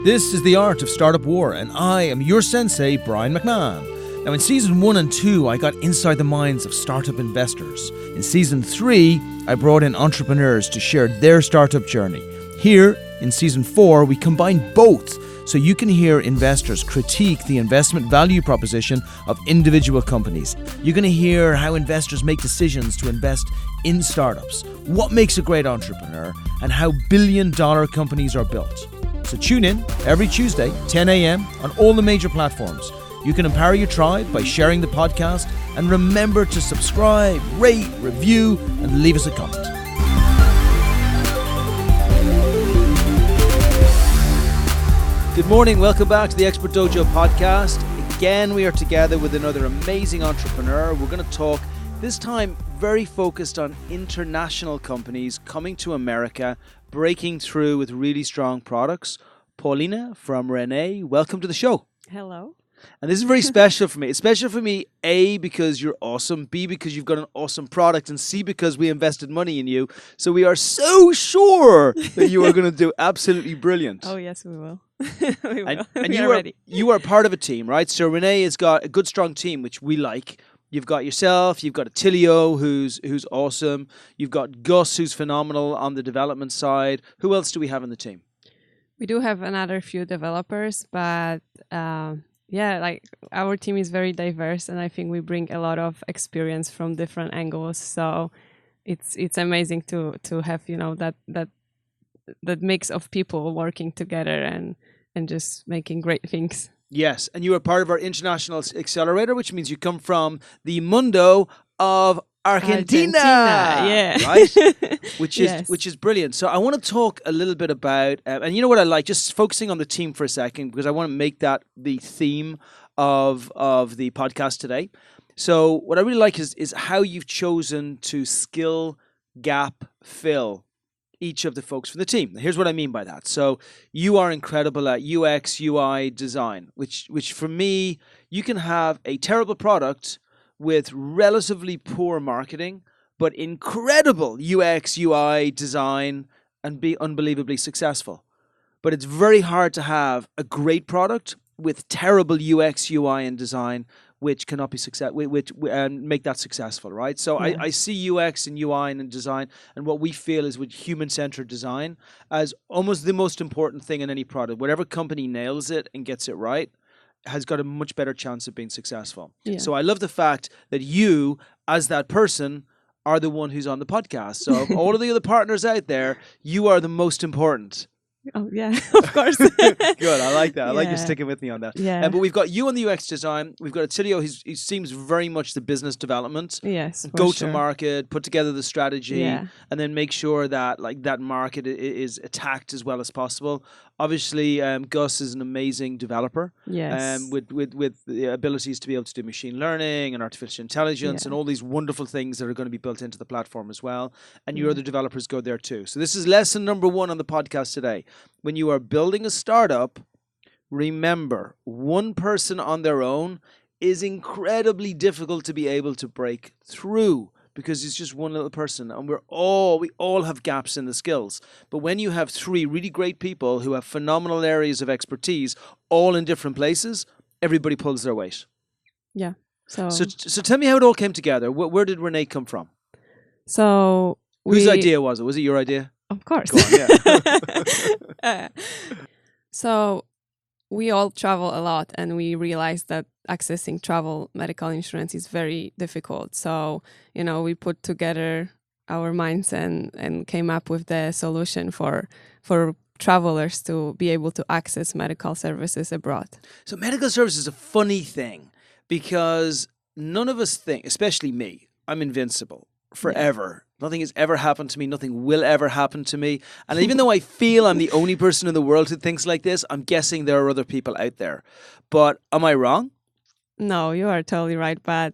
This is The Art of Startup War, and I am your sensei, Brian McMahon. Now, in Season 1 and 2, I got inside the minds of startup investors. In Season 3, I brought in entrepreneurs to share their startup journey. Here, in Season 4, we combine both, so you can hear investors critique the investment value proposition of individual companies. You're going to hear how investors make decisions to invest in startups, what makes a great entrepreneur, and how billion-dollar companies are built. So tune in every Tuesday, 10 a.m. on all the major platforms. You can empower your tribe by sharing the podcast, and remember to subscribe, rate, review, and leave us a comment. Good morning, welcome back to the Expert Dojo podcast. Again, we are together with another amazing entrepreneur. We're going to talk, this time, very focused on international companies coming to America, breaking through with really strong products. Paulina from Rene, welcome to the show. Hello. And this is very special for me. It's special for me, A, because you're awesome, B, because you've got an awesome product, and C, because we invested money in you. So we are so sure that you are going to do absolutely brilliant. Oh, yes, we will. We will. And we are ready. You are part of a team, right? So Rene has got a good, strong team, which we like. You've got yourself, you've got Attilio, who's awesome. You've got Gus, who's phenomenal on the development side. Who else do we have in the team? We do have another few developers, but like our team is very diverse, and I think we bring a lot of experience from different angles. So it's amazing to have that mix of people working together and just making great things. Yes, and you are part of our international accelerator, which means you come from the mundo of Argentina, yeah, right? Which is Yes. which is brilliant. So I want to talk a little bit about, and you know what I like, just focusing on the team for a second, because I want to make that the theme of the podcast today. So what I really like is how you've chosen to skill gap fill each of the folks from the team. Here's what I mean by that. So you are incredible at UX, UI design, which for me, you can have a terrible product with relatively poor marketing, but incredible UX, UI design and be unbelievably successful. But it's very hard to have a great product with terrible UX, UI and design, which cannot be make that successful, right? So Yeah. I see UX and UI and design, and what we feel is with human-centered design as almost the most important thing in any product. Whatever company nails it and gets it right has got a much better chance of being successful. Yeah. So I love the fact that you, as that person, are the one who's on the podcast. So of all of the other partners out there, you are the most important. Oh, yeah, of course. Good, I like that. I like you Yeah. sticking with me on that. Yeah. But we've got you on the UX design. We've got Attilio, he seems very much the business development. Yes, for Go sure. to market, put together the strategy, Yeah. and then make sure that that market is attacked as well as possible. Obviously, Gus is an amazing developer. Yes. With the abilities to be able to do machine learning and artificial intelligence Yeah. and all these wonderful things that are going to be built into the platform as well. And your Yeah. other developers go there too. So this is lesson number 1 on the podcast today. When you are building a startup, remember, one person on their own is incredibly difficult to be able to break through, because it's just one little person, and we all have gaps in the skills. But when you have 3 really great people who have phenomenal areas of expertise, all in different places, everybody pulls their weight. Yeah. So tell me how it all came together. Where did Rene come from? So Whose idea was it? Was it your idea? Of course. Go on, yeah. So we all travel a lot, and we realized that accessing travel medical insurance is very difficult. So, we put together our minds and came up with the solution for travelers to be able to access medical services abroad. So medical service is a funny thing, because none of us think, especially me, I'm invincible forever. Yeah. Nothing has ever happened to me. Nothing will ever happen to me. And even though I feel I'm the only person in the world who thinks like this, I'm guessing there are other people out there. But am I wrong? No, you are totally right. But,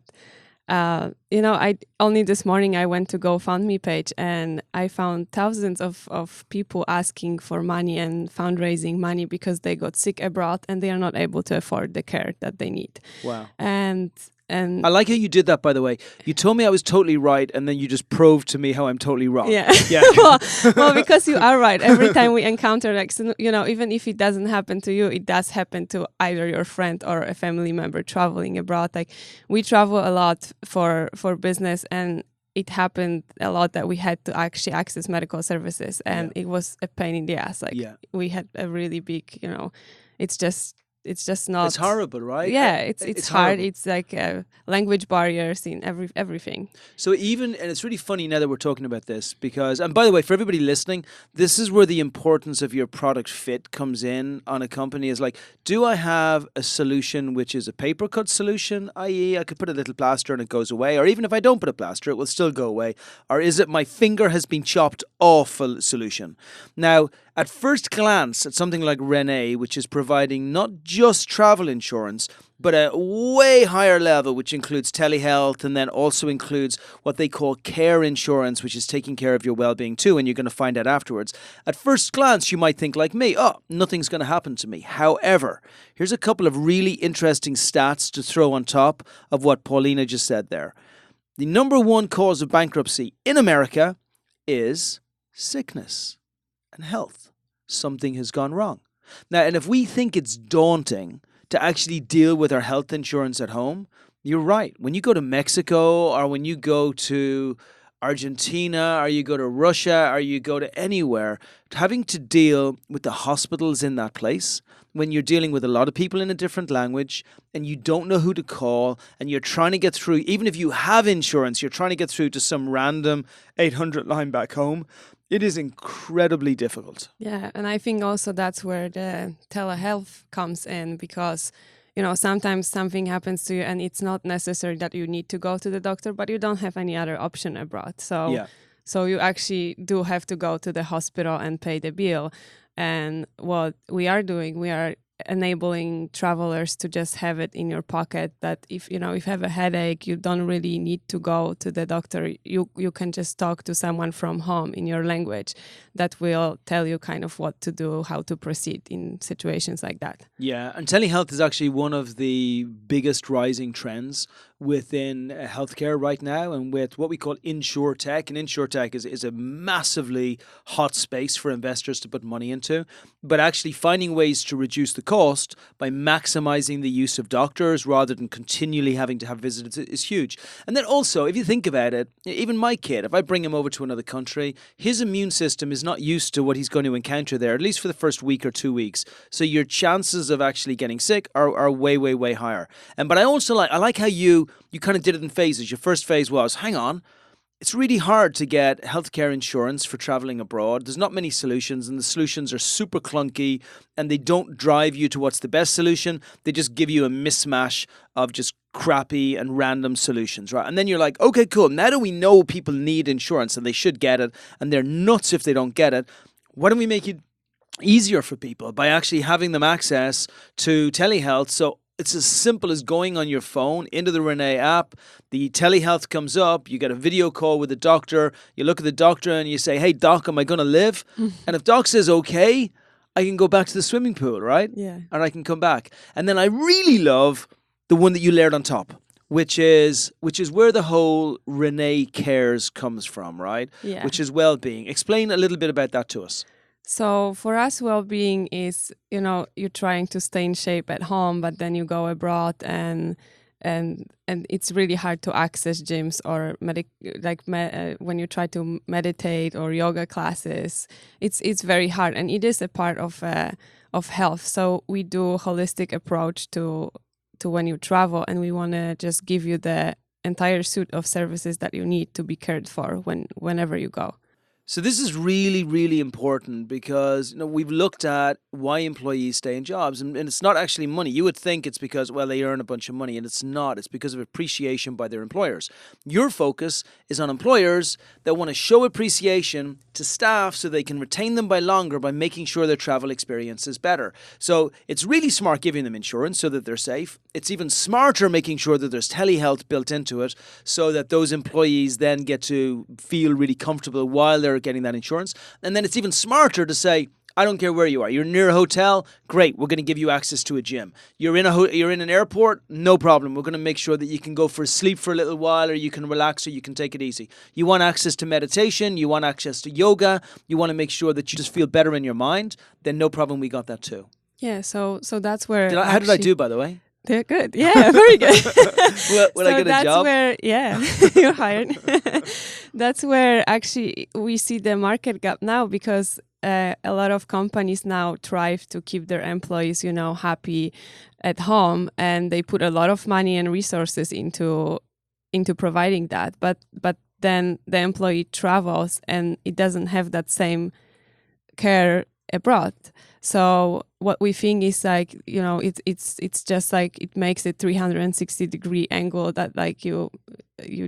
I only this morning I went to GoFundMe page, and I found thousands of people asking for money and fundraising money because they got sick abroad and they are not able to afford the care that they need. Wow. And And I like how you did that, by the way. You told me I was totally right, and then you just proved to me how I'm totally wrong. yeah, Yeah. well, because you are right. Every time we encounter, like, even if it doesn't happen to you, it does happen to either your friend or a family member traveling abroad. Like, we travel a lot for business, and it happened a lot that we had to actually access medical services, and it was a pain in the ass. Like, we had a really big, it's just not. It's horrible, right? Yeah, it's hard. Horrible. It's like language barriers in everything. So and it's really funny now that we're talking about this because, and by the way, for everybody listening, this is where the importance of your product fit comes in on a company. Is like, do I have a solution which is a paper cut solution, i.e. I could put a little plaster and it goes away, or even if I don't put a plaster, it will still go away, or is it my finger has been chopped off a solution? Now, at first glance, at something like Rene, which is providing not just travel insurance, but a way higher level, which includes telehealth and then also includes what they call care insurance, which is taking care of your well-being too, and you're going to find out afterwards. At first glance, you might think like me, oh, nothing's going to happen to me. However, here's a couple of really interesting stats to throw on top of what Paulina just said there. The number one cause of bankruptcy in America is sickness and health. Something has gone wrong. Now, and if we think it's daunting to actually deal with our health insurance at home, you're right. When you go to Mexico or when you go to Argentina or you go to Russia or you go to anywhere, having to deal with the hospitals in that place, when you're dealing with a lot of people in a different language and you don't know who to call and you're trying to get through, even if you have insurance, you're trying to get through to some random 800 line back home, it is incredibly difficult. Yeah, and I think also that's where the telehealth comes in because, sometimes something happens to you and it's not necessary that you need to go to the doctor, but you don't have any other option abroad. So you actually do have to go to the hospital and pay the bill. And what we are doing, we are enabling travelers to just have it in your pocket, that if you have a headache, you don't really need to go to the doctor. You can just talk to someone from home in your language that will tell you kind of what to do, how to proceed in situations like that. Yeah, and telehealth is actually one of the biggest rising trends within healthcare right now, and with what we call insurtech. And insurtech is a massively hot space for investors to put money into, but actually finding ways to reduce the cost by maximizing the use of doctors rather than continually having to have visits is huge. And then also, if you think about it, even my kid, if I bring him over to another country, his immune system is not used to what he's going to encounter there, at least for the first week or 2 weeks. So your chances of actually getting sick are way, way, way higher. But I also like how you kind of did it in phases. Your first phase was, hang on, it's really hard to get healthcare insurance for traveling abroad. There's not many solutions, and the solutions are super clunky, and they don't drive you to what's the best solution. They just give you a mismatch of just crappy and random solutions, right? And then you're like, okay, cool. Now that we know people need insurance and they should get it, and they're nuts if they don't get it, why don't we make it easier for people by actually having them access to telehealth? So it's as simple as going on your phone into the Rene app. The telehealth comes up. You get a video call with the doctor. You look at the doctor and you say, hey, doc, am I going to live? And if doc says, okay, I can go back to the swimming pool, right? Yeah. And I can come back. And then I really love the one that you layered on top, which is where the whole Rene Cares comes from, right? Yeah. Which is well-being. Explain a little bit about that to us. So for us, well-being is, you're trying to stay in shape at home, but then you go abroad and it's really hard to access gyms or when you try to meditate or yoga classes, it's very hard, and it is a part of health. So we do a holistic approach to when you travel, and we want to just give you the entire suite of services that you need to be cared for whenever you go. So this is really, really important because we've looked at why employees stay in jobs, and it's not actually money. You would think it's because, well, they earn a bunch of money, and it's not. It's because of appreciation by their employers. Your focus is on employers that want to show appreciation to staff so they can retain them by longer by making sure their travel experience is better. So it's really smart giving them insurance so that they're safe. It's even smarter making sure that there's telehealth built into it so that those employees then get to feel really comfortable while they're getting that insurance. And then it's even smarter to say, I don't care where you are. You're near a hotel, great. We're going to give you access to a gym. You're in an airport, no problem. We're going to make sure that you can go for a sleep for a little while, or you can relax, or you can take it easy. You want access to meditation, you want access to yoga, you want to make sure that you just feel better in your mind, then no problem, we got that too. Yeah, so that's where How did I do, by the way? They're good. Yeah, very good. Will I get a job? That's where, yeah, you're hired. That's where actually we see the market gap now, because a lot of companies now thrive to keep their employees, happy at home, and they put a lot of money and resources into providing that. But then the employee travels and it doesn't have that same care abroad. So what we think is like, it's just like it makes a 360-degree angle that like you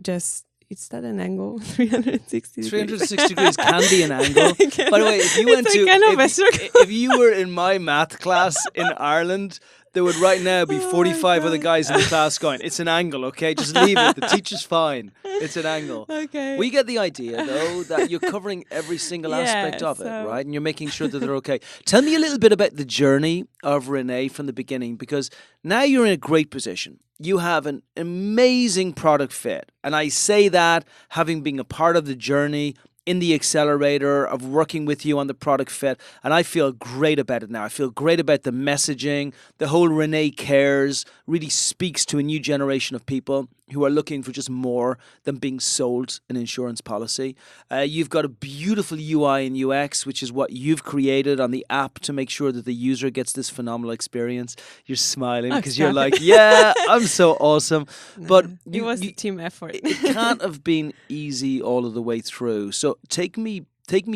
just, is that an angle? 360 degrees can be an angle. By the way, if you went if you were in my math class in Ireland, there would right now be 45 other guys in the class going, it's an angle, okay? Just leave it. The teacher's fine. It's an angle. Okay. We get the idea, though, that you're covering every single aspect of it, right? And you're making sure that they're okay. Tell me a little bit about the journey of Rene from the beginning, because now you're in a great position. You have an amazing product fit. And I say that having been a part of the journey in the Accelerator, of working with you on the product fit, and I feel great about it now. I feel great about the messaging. The whole Rene Cares really speaks to a new generation of people who are looking for just more than being sold an insurance policy. You've got a beautiful UI and UX, which is what you've created on the app to make sure that the user gets this phenomenal experience. You're smiling because you're like, yeah, I'm so awesome. But it was a team effort. It can't have been easy all of the way through. So take me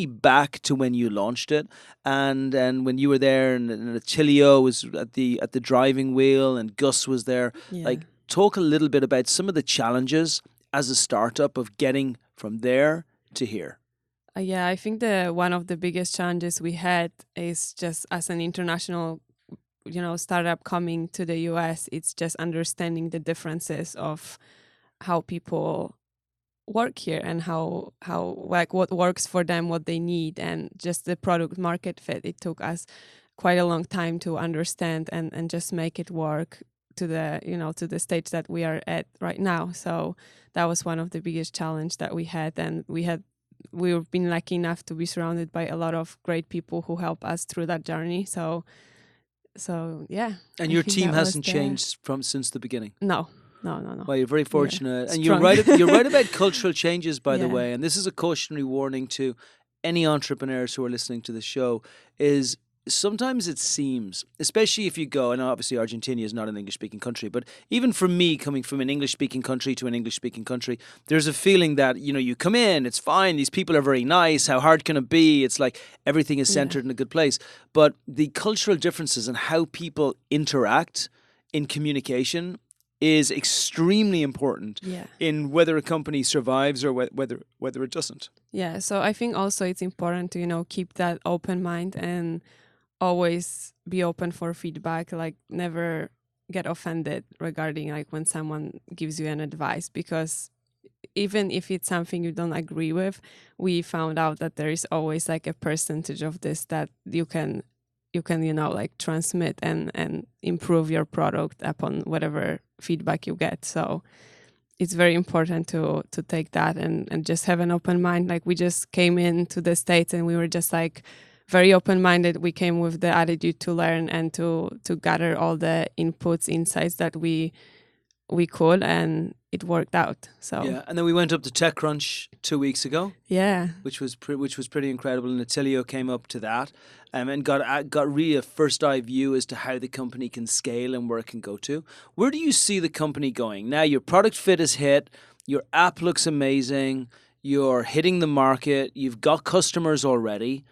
back to when you launched it, and when you were there, and Attilio was at the driving wheel, and Gus was there. Yeah. Like, talk a little bit about some of the challenges as a startup of getting from there to here. Yeah, I think one of the biggest challenges we had is just as an international, startup coming to the US, it's just understanding the differences of how people work here and how like what works for them, what they need, and just the product market fit. It took us quite a long time to understand and just make it work to the to the stage that we are at right now. So that was one of the biggest challenge that we had, and we've been lucky enough to be surrounded by a lot of great people who help us through that journey. So yeah. And your team hasn't changed since the beginning? No. Well, you're very fortunate. Yeah. And you're right about cultural changes, by the way. And this is a cautionary warning to any entrepreneurs who are listening to the show, is sometimes it seems, especially if you go, and obviously Argentina is not an English-speaking country, but even for me, coming from an English-speaking country to an English-speaking country, there's a feeling that, you come in, it's fine, these people are very nice, how hard can it be? It's like everything is centered in a good place. But the cultural differences and how people interact in communication is extremely important in whether a company survives or whether it doesn't. Yeah, so I think also it's important to, keep that open mind and always be open for feedback, like never get offended regarding like when someone gives you an advice, because even if it's something you don't agree with, we found out that there is always like a percentage of this that you can like transmit and improve your product upon whatever feedback you get. So it's very important to take that and just have an open mind. Like we just came into the States and we were just like very open-minded. We came with the attitude to learn and to gather all the inputs, insights that we could, and it worked out. So yeah, and then we went up to TechCrunch 2 weeks ago. Yeah, which was pretty incredible. And Attilio came up to that, and got really a first eye view as to how the company can scale and where it can go to. Where do you see the company going now? Your product fit is hit. Your app looks amazing. You're hitting the market. You've got customers already.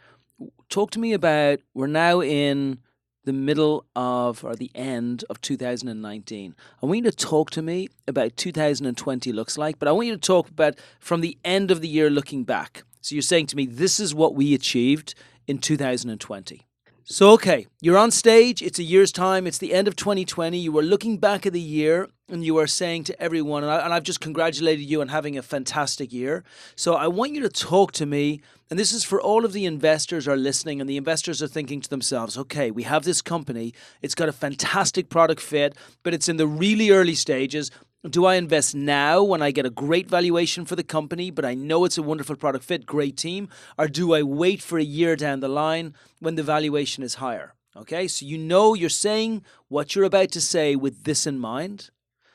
Talk to me about, we're now in the middle of, or the end of 2019. I want you to talk to me about 2020 looks like, but I want you to talk about from the end of the year looking back. So you're saying to me, this is what we achieved in 2020. So, okay, you're on stage, it's a year's time, it's the end of 2020, you were looking back at the year and you are saying to everyone, and I've just congratulated you on having a fantastic year. So I want you to talk to me and this is for all of the investors are listening, and the investors are thinking to themselves, okay, we have this company, it's got a fantastic product fit, but it's in the really early stages. Do I invest now when I get a great valuation for the company, but I know it's a wonderful product fit, great team? Or do I wait for a year down the line when the valuation is higher? Okay, so you're saying what you're about to say with this in mind.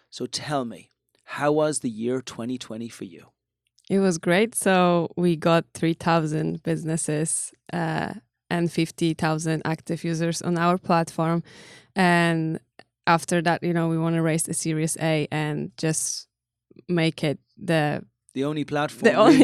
So tell me, how was the year 2020 for you? It was great. So we got 3,000 businesses and 50,000 active users on our platform. And after that, we want to raise a Series A and just make it the only platform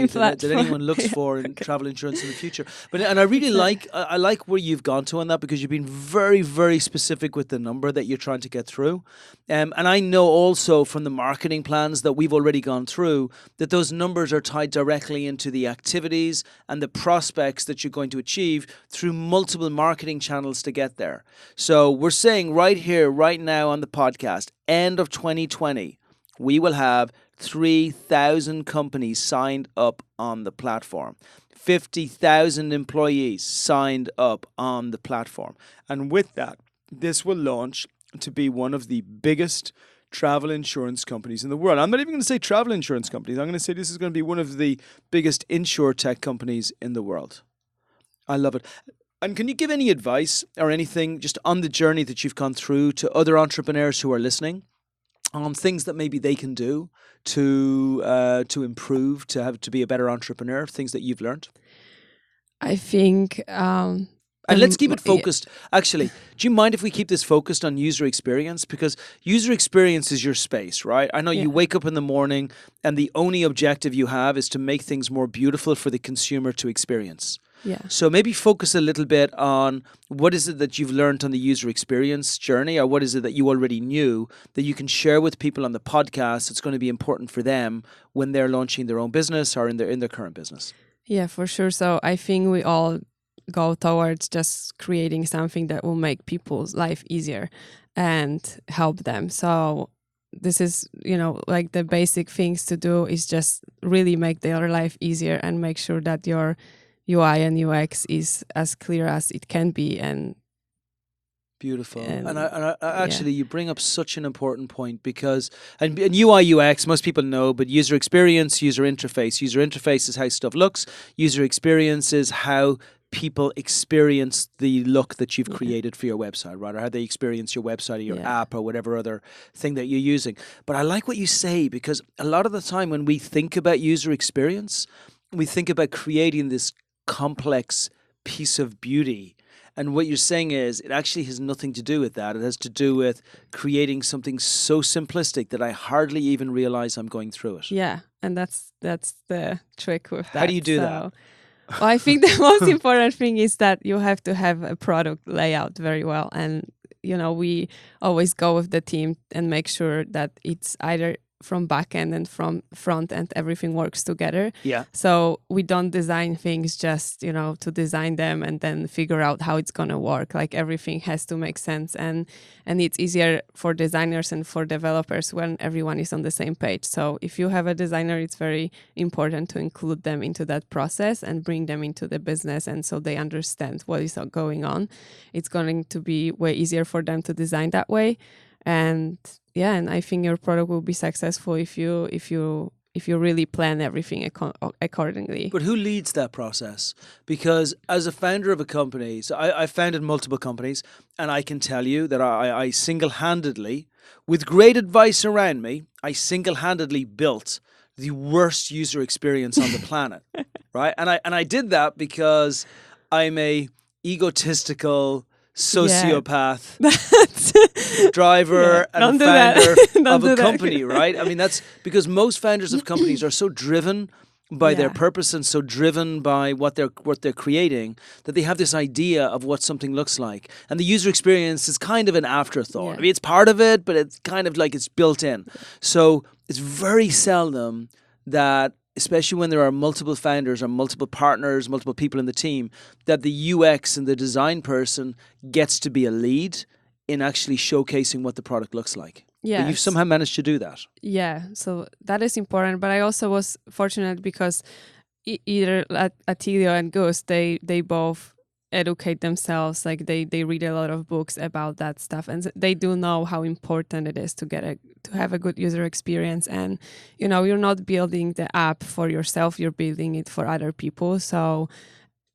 that anyone looks for in travel insurance in the future. And I really I like where you've gone to on that, because you've been very, very specific with the number that you're trying to get through. And I know also from the marketing plans that we've already gone through that those numbers are tied directly into the activities and the prospects that you're going to achieve through multiple marketing channels to get there. So we're saying right here, right now on the podcast, end of 2020, we will have 3,000 companies signed up on the platform, 50,000 employees signed up on the platform. And with that, this will launch to be one of the biggest travel insurance companies in the world. I'm not even going to say travel insurance companies. I'm going to say this is going to be one of the biggest insurtech companies in the world. I love it. And can you give any advice or anything just on the journey that you've gone through to other entrepreneurs who are listening on things that maybe they can do to improve, to be a better entrepreneur, things that you've learned? I think... and let's keep it focused. Actually, do you mind if we keep this focused on user experience? Because user experience is your space, right? I know you wake up in the morning and the only objective you have is to make things more beautiful for the consumer to experience. Yeah. So maybe focus a little bit on what is it that you've learned on the user experience journey, or what is it that you already knew that you can share with people on the podcast that's going to be important for them when they're launching their own business or in their current business. Yeah, for sure. So I think we all go towards just creating something that will make people's life easier and help them. So this is, like the basic things to do is just really make their life easier and make sure that your UI and UX is as clear as it can be. And beautiful. And I actually, you bring up such an important point, because and UI UX, most people know, but user experience, user interface. User interface is how stuff looks. User experience is how people experience the look that you've created for your website, right? Or how they experience your website or your app or whatever other thing that you're using. But I like what you say, because a lot of the time when we think about user experience, we think about creating this complex piece of beauty. And what you're saying is it actually has nothing to do with that. It has to do with creating something so simplistic that I hardly even realize I'm going through it. Yeah, and that's the trick with that. How do you do that? Well, I think the most important thing is that you have to have a product layout very well. And, we always go with the team and make sure that it's either from back end and from front end, everything works together. Yeah. So we don't design things just, to design them and then figure out how it's going to work. Like everything has to make sense. And it's easier for designers and for developers when everyone is on the same page. So if you have a designer, it's very important to include them into that process and bring them into the business. And so they understand what is going on. It's going to be way easier for them to design that way. And I think your product will be successful if you really plan everything accordingly. But who leads that process? Because as a founder of a company, so I founded multiple companies, and I can tell you that I single-handedly, with great advice around me, I single-handedly built the worst user experience on the planet, right? And I did that because I'm a egotistical sociopath driver and founder of a company, right? I mean, that's because most founders of companies are so driven by their purpose and so driven by what they're creating that they have this idea of what something looks like, and the user experience is kind of an afterthought. I mean, it's part of it, but it's kind of like it's built in. So it's very seldom that, especially when there are multiple founders or multiple partners, multiple people in the team, that the UX and the design person gets to be a lead in actually showcasing what the product looks like. Yeah, but you've somehow managed to do that. Yeah, so that is important. But I also was fortunate because either Attilio and Gus, they both educate themselves, like they read a lot of books about that stuff, and they do know how important it is to have a good user experience. And you're not building the app for yourself, you're building it for other people. So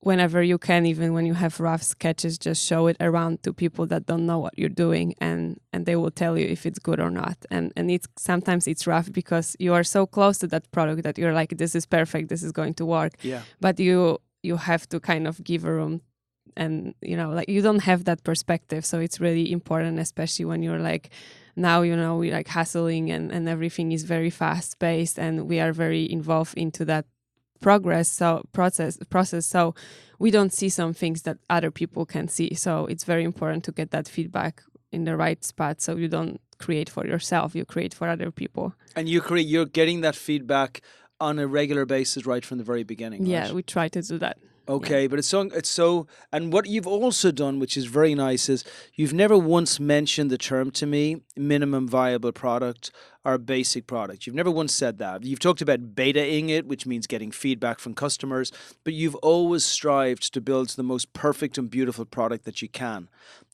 whenever you can, even when you have rough sketches, just show it around to people that don't know what you're doing, and they will tell you if it's good or not. And it's sometimes it's rough because you are so close to that product that you're like, this is perfect, this is going to work. Yeah. But you have to kind of give a room, and like you don't have that perspective. So it's really important, especially when you're like, now we're like hustling, and everything is very fast paced, and we are very involved into that process. So we don't see some things that other people can see. So it's very important to get that feedback in the right spot, so you don't create for yourself, you create for other people. And you're getting that feedback on a regular basis right from the very beginning. Yeah, right? we try to do that. Okay, but it's so, and what you've also done, which is very nice, is you've never once mentioned the term to me, minimum viable product or basic product. You've never once said that. You've talked about betaing it, which means getting feedback from customers, but you've always strived to build the most perfect and beautiful product that you can.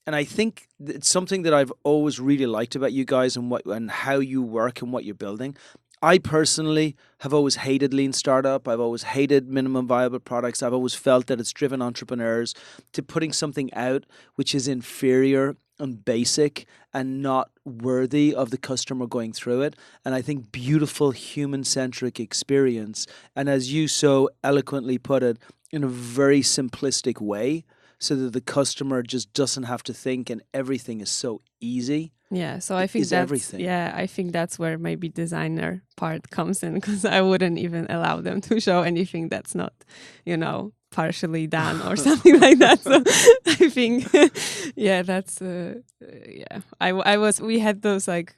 And I think it's something that I've always really liked about you guys and how you work and what you're building. I personally have always hated lean startup. I've always hated minimum viable products. I've always felt that it's driven entrepreneurs to putting something out which is inferior and basic and not worthy of the customer going through it. And I think beautiful human-centric experience, and as you so eloquently put it, in a very simplistic way, so that the customer just doesn't have to think and everything is so easy. Yeah, so I think is that's everything. Yeah, I think that's where maybe designer part comes in, because I wouldn't even allow them to show anything that's not, partially done or something like that. So I think, yeah, that's yeah. We had those like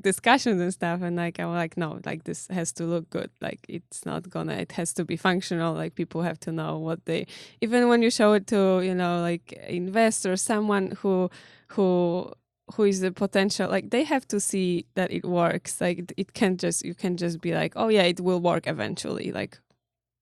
discussions and stuff, and like I was like, no, like this has to look good. Like it's not gonna. It has to be functional. Like people have to know what they. Even when you show it to like investors, someone who is the potential, like they have to see that it works. Like you can't just be like, oh yeah, it will work eventually. Like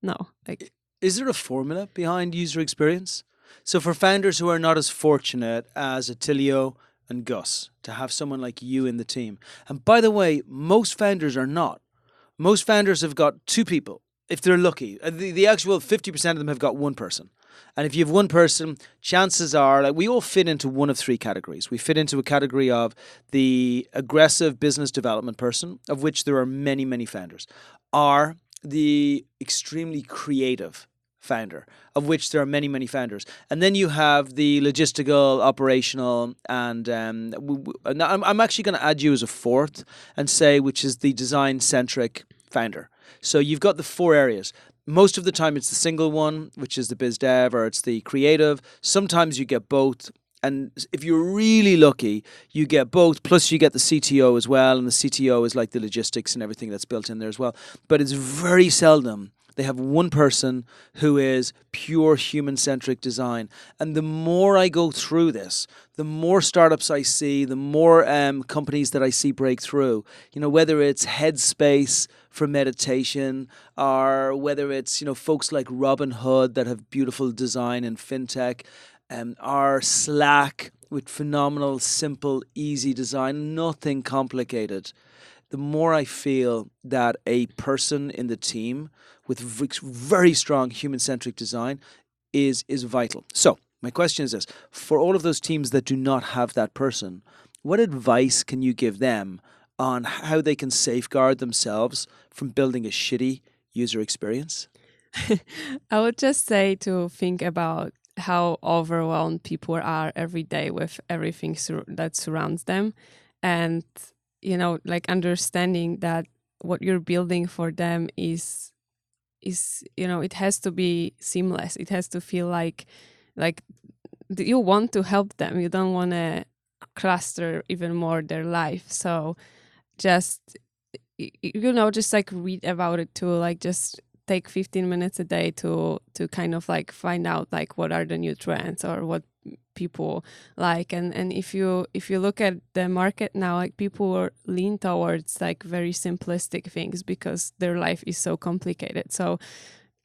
no, like. Is there a formula behind user experience? So for founders who are not as fortunate as Attilio and Gus to have someone like you in the team, and by the way, most founders are not. Most founders have got two people, if they're lucky. The actual 50% of them have got one person. And if you have one person, chances are, like, we all fit into one of three categories. We fit into a category of the aggressive business development person, of which there are many, many founders, or the extremely creative founder, of which there are many, many founders. And then you have the logistical, operational, and I'm actually going to add you as a fourth and say, which is the design-centric founder. So you've got the four areas. Most of the time it's the single one, which is the biz dev, or it's the creative. Sometimes you get both. And if you're really lucky, you get both, plus you get the CTO as well. And the CTO is like the logistics and everything that's built in there as well. But it's very seldom they have one person who is pure human-centric design. And the more I go through this, the more startups I see, the more companies that I see break through. Whether it's Headspace for meditation, or whether it's, folks like Robinhood that have beautiful design in fintech, or Slack with phenomenal, simple, easy design, nothing complicated. The more I feel that a person in the team with very strong human-centric design is vital. So my question is this: for all of those teams that do not have that person, what advice can you give them on how they can safeguard themselves from building a shitty user experience? I would just say to think about how overwhelmed people are every day with everything that surrounds them, and like understanding that what you're building for them is it has to be seamless. It has to feel like you want to help them. You don't want to cluster even more their life. So just just like read about it too. Like just take 15 minutes a day to kind of like find out like what are the new trends or what people like, and if you look at the market now, like people lean towards like very simplistic things because their life is so complicated. So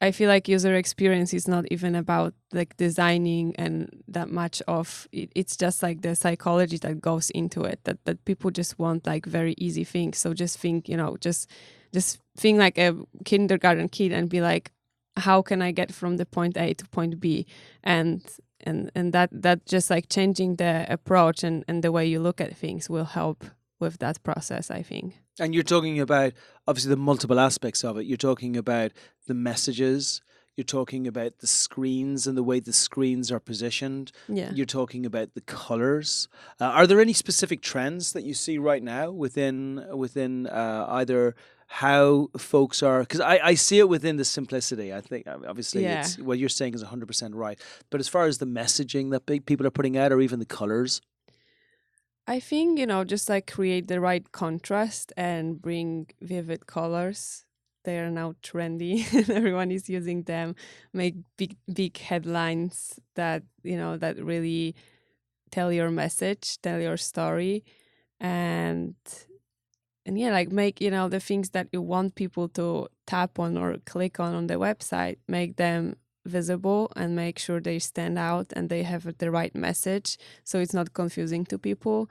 I feel like user experience is not even about like designing and that much of it. It's just like the psychology that goes into it, that people just want like very easy things. So just think, just think like a kindergarten kid and be like, how can I get from the point A to point B? And that just like changing the approach and the way you look at things will help with that process, I think. And you're talking about obviously the multiple aspects of it. You're talking about the messages. You're talking about the screens and the way the screens are positioned. Yeah. You're talking about the colors. Are there any specific trends that you see right now within either how folks are? Because I see it within the simplicity. I think obviously Yeah. it's what you're saying is 100% right. But as far as the messaging that big people are putting out, or even the colors. I think, just like create the right contrast and bring vivid colors. They are now trendy and everyone is using them. Make big headlines that, that really tell your message, tell your story. And yeah, like make, the things that you want people to tap on or click on the website, make them visible and make sure they stand out and they have the right message, so it's not confusing to people.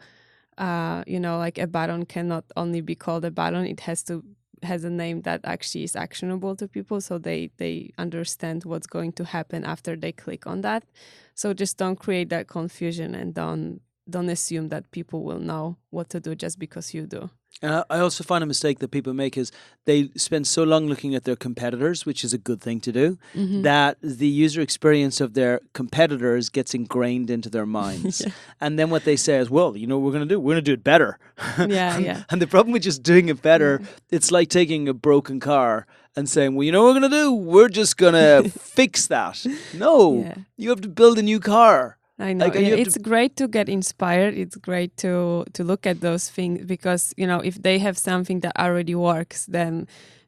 Like a button cannot only be called a button, it has a name that actually is actionable to people, so they understand what's going to happen after they click on that. So just don't create that confusion and don't assume that people will know what to do just because you do. And I also find a mistake that people make is they spend so long looking at their competitors, which is a good thing to do, that the user experience of their competitors gets ingrained into their minds. Yeah. And then what they say is, well, you know what we're going to do? We're going to do it better. Yeah, and, yeah. and the problem with just doing it better, it's like taking a broken car and saying, well, you know what we're going to do? We're just going to fix that. No, Yeah. you have to build a new car. I know. Like, and you have It's great to get inspired. It's great to look at those things because, if they have something that already works, then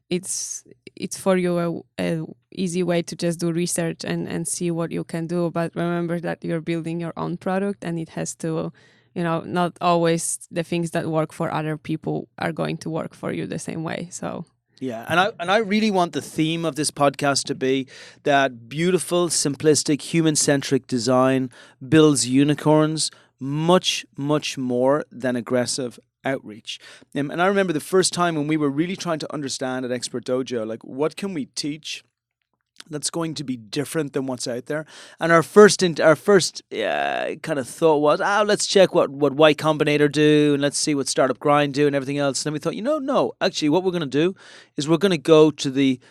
it's for you a easy way to just do research and see what you can do. But remember that you're building your own product and it has to, not always the things that work for other people are going to work for you the same way. So yeah, and I really want the theme of this podcast to be that beautiful, simplistic, human-centric design builds unicorns much, much more than aggressive outreach. And I remember the first time when we were really trying to understand at Expert Dojo, like, what can we teach that's going to be different than what's out there? And our first kind of thought was, let's check what Y Combinator do, and let's see what Startup Grind do, and everything else. And then we thought, no, actually, what we're going to do is we're going to go to the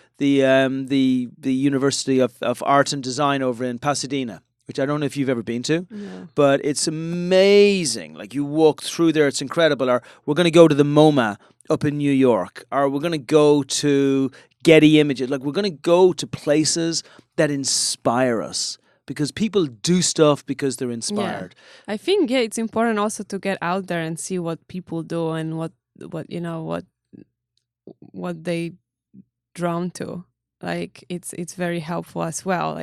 University of Art and Design over in Pasadena, which I don't know if you've ever been to, but it's amazing. Like, you walk through there, it's incredible. Or we're going to go to the MoMA up in New York, or we're going to go to Getty Images. Like, we're going to go to places that inspire us, because people do stuff because they're inspired. Yeah. I think it's important also to get out there and see what people do and what they drawn to. Like, it's very helpful as well.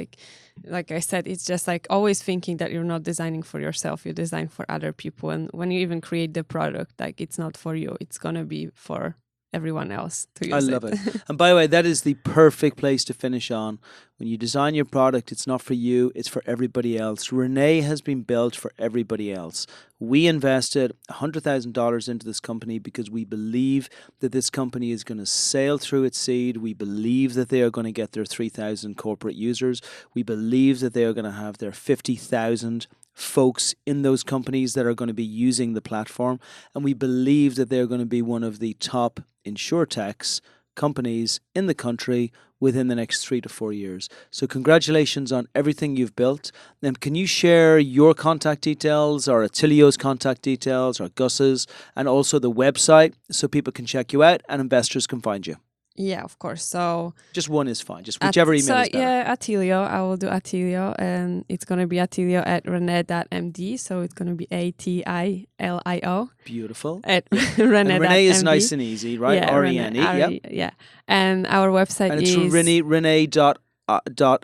Like I said, it's just like always thinking that you're not designing for yourself, you design for other people. And when you even create the product, like, it's not for you, it's gonna be for everyone else to use. I love it. And by the way, that is the perfect place to finish on. When you design your product, it's not for you, it's for everybody else. Rene has been built for everybody else. We invested $100,000 into this company because we believe that this company is going to sail through its seed. We believe that they are going to get their 3,000 corporate users. We believe that they are going to have their 50,000 folks in those companies that are going to be using the platform. And we believe that they're going to be one of the top insurtechs companies in the country within the next 3 to 4 years. So congratulations on everything you've built. And can you share your contact details, or Attilio's contact details, or Gus's, and also the website so people can check you out and investors can find you? Yeah, of course. So just one is fine. Just whichever email is better. Yeah, Attilio. I will do Attilio, and it's gonna be Attilio at Rene.md. So it's gonna be ATILIO. Beautiful. At Rene. And Rene is nice and easy, right? Yeah, RENE. Yep. Yeah. And our website and it's is Rene.md.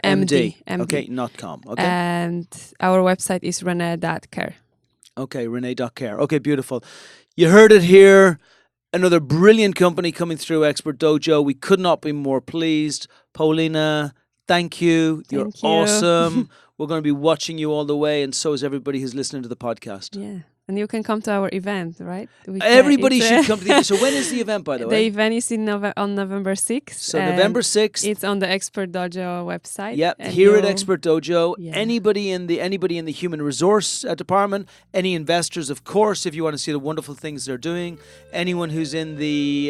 MD. Okay, not com. Okay. And our website is Rene.care. Okay, Rene.care. Okay, beautiful. You heard it here. Another brilliant company coming through Expert Dojo. We could not be more pleased. Paulina, thank you. You're Thank you. awesome. We're going to be watching you all the way, and so is everybody who's listening to the podcast. Yeah. And you can come to our event, right? Everybody should come to the event. So when is the event, by the way? The event is on November 6th. So November 6th. It's on the Expert Dojo website. Yep, here at Expert Dojo. Yeah. Anybody in the human resource department, any investors, of course, if you want to see the wonderful things they're doing. Anyone who's in the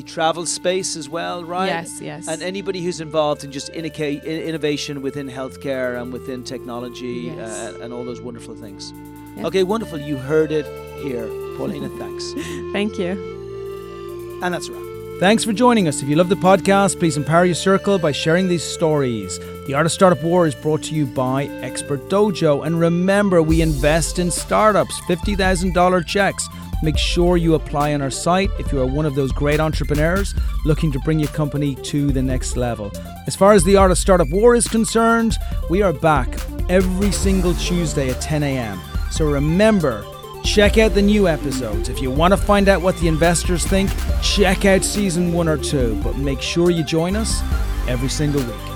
travel space as well, right? Yes. And anybody who's involved in just innovation within healthcare and within technology and all those wonderful things. Yep. Okay, wonderful. You heard it here. Paulina, thanks. Thank you. And that's a wrap. Thanks for joining us. If you love the podcast, please empower your circle by sharing these stories. The Art of Startup War is brought to you by Expert Dojo. And remember, we invest in startups, $50,000 checks. Make sure you apply on our site if you are one of those great entrepreneurs looking to bring your company to the next level. As far as the Art of Startup War is concerned, we are back every single Tuesday at 10 a.m. So remember, check out the new episodes. If you want to find out what the investors think, check out season 1 or 2. But make sure you join us every single week.